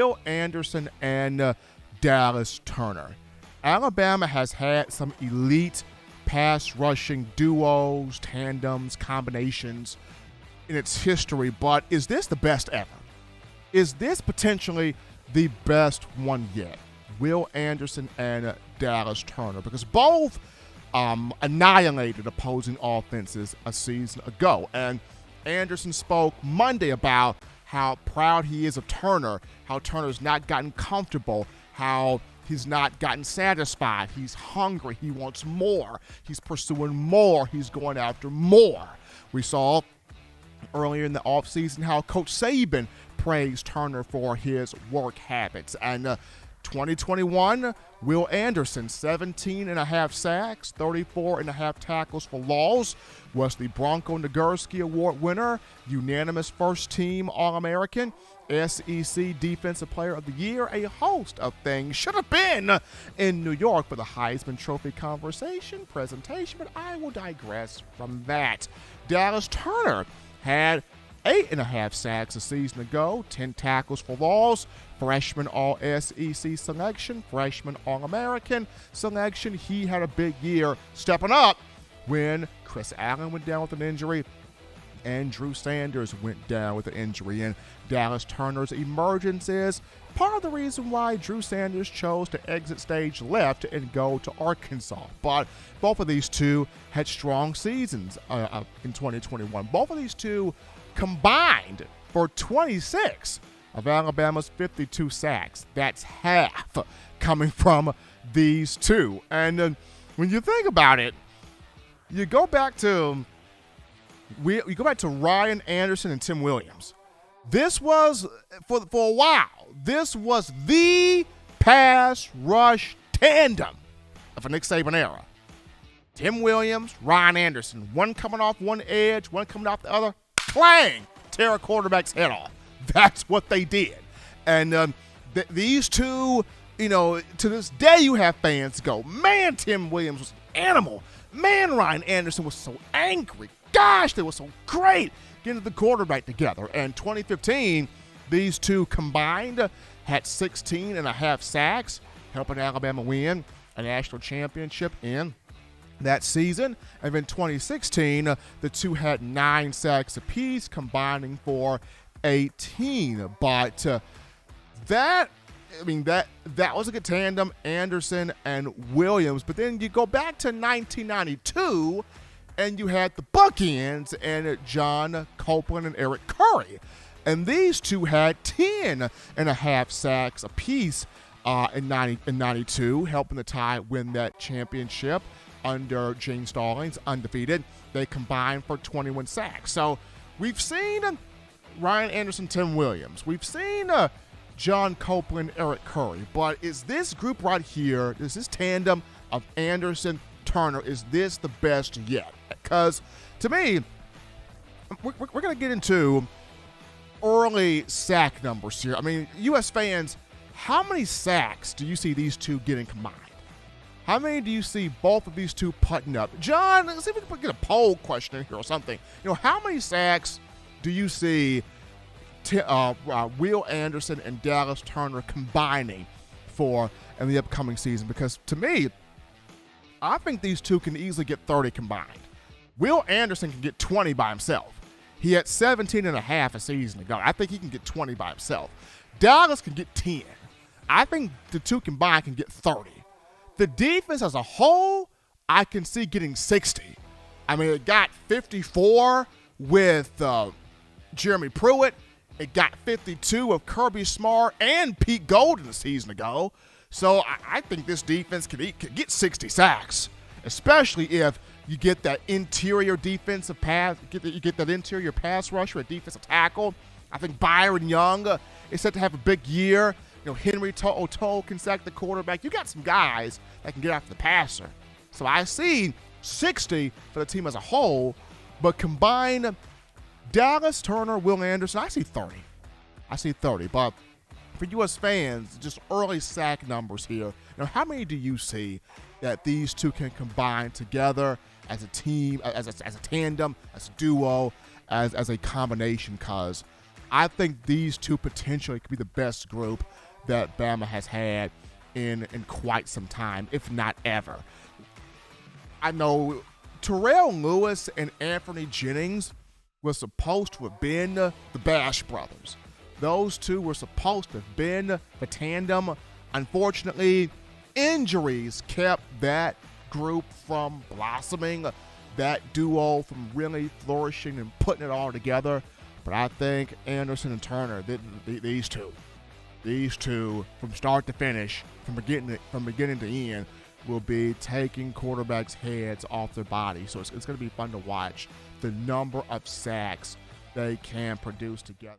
Will Anderson and Dallas Turner. Alabama has had some elite pass rushing duos, tandems, combinations in its history, but is this the best ever? Is this potentially the best one yet? Will Anderson and Dallas Turner, because both annihilated opposing offenses a season ago. And Anderson spoke Monday about how proud he is of Turner, how Turner's not gotten comfortable, how he's not gotten satisfied. He's hungry. He wants more. He's pursuing more. He's going after more. We saw earlier in the offseason how Coach Saban praised Turner for his work habits. And 2021, Will Anderson, 17.5 sacks, 34.5 tackles for loss, was the Bronco Nagurski Award winner, unanimous first-team All-American, SEC Defensive Player of the Year, a host of things. Should have been in New York for the Heisman Trophy presentation, but I will digress from that. Dallas Turner had 8.5 sacks a season ago, 10 tackles for loss, freshman All-SEC selection, freshman All-American selection. He had a big year stepping up when Chris Allen went down with an injury and Drew Sanders went down with an injury. And Dallas Turner's emergence is part of the reason why Drew Sanders chose to exit stage left and go to Arkansas. But both of these two had strong seasons in 2021. Both of these two combined for 26 of Alabama's 52 sacks. That's half coming from these two. And when you think about it, you go back to Ryan Anderson and Tim Williams. This was, for a while, this was the pass rush tandem of a Nick Saban era. Tim Williams, Ryan Anderson, one coming off one edge, one coming off the other, clang, tear a quarterback's head off. That's what they did. And these two, to this day you have fans go, man, Tim Williams was an animal. Man, Ryan Anderson was so angry. Gosh, they were so great getting the quarterback together. And 2015, these two combined had 16.5 sacks, helping Alabama win a national championship in that season. And in 2016, the two had 9 sacks apiece, combining for 18. But that was a good tandem, Anderson and Williams. But then you go back to 1992, and you had the bookends and John Copeland and Eric Curry. And these two had 10.5 sacks apiece in 92, helping the Tide win that championship under Gene Stallings, undefeated. They combined for 21 sacks. So we've seen Ryan Anderson, Tim Williams. We've seen John Copeland, Eric Curry. But is this group right here, is this tandem of Anderson, Turner, is this the best yet? Because to me, we're going to get into early sack numbers here. I mean, U.S. fans, how many sacks do you see these two getting combined? How many do you see both of these two putting up? John, let's see if we can get a poll question in here or something. How many sacks do you see Will Anderson and Dallas Turner combining for in the upcoming season? Because to me, I think these two can easily get 30 combined. Will Anderson can get 20 by himself. He had 17.5 a season ago. I think he can get 20 by himself. Dallas can get 10. I think the two combined can get 30. The defense as a whole, I can see getting 60. I mean, it got 54 with Jeremy Pruitt. It got 52 of Kirby Smart and Pete Golden a season ago. So I think this defense could get 60 sacks, especially if you get that interior defensive pass, you get that interior pass rusher, a defensive tackle. I think Byron Young is set to have a big year. Henry O'Toole can sack the quarterback. You got some guys that can get after the passer. So I see 60 for the team as a whole, but combine Dallas Turner, Will Anderson, I see 30. But for U.S. fans, just early sack numbers here. How many do you see that these two can combine together as a team, as a tandem, as a duo, as a combination? Because I think these two potentially could be the best group that Bama has had in quite some time, if not ever. I know Terrell Lewis and Anthony Jennings were supposed to have been the Bash brothers. Those two were supposed to have been the tandem. Unfortunately, injuries kept that group from blossoming, that duo from really flourishing and putting it all together. But I think Anderson and Turner, these two, from start to finish, from beginning to end, will be taking quarterbacks' heads off their body. So it's going to be fun to watch the number of sacks they can produce together.